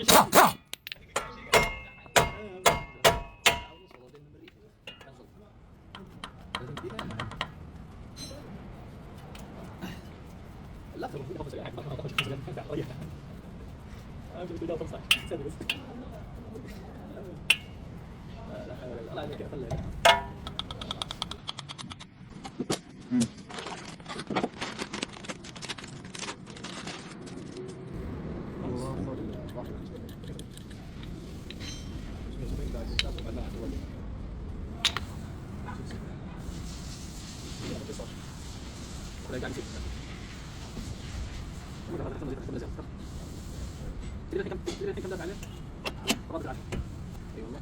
لا تروح خمس دقائق ما اخذ 5 دقائق ريح انا في البدايه 15 ثانيه بس لا حول ولا قوه لا عليك خليك كم دافع عليه؟ 14 اي والله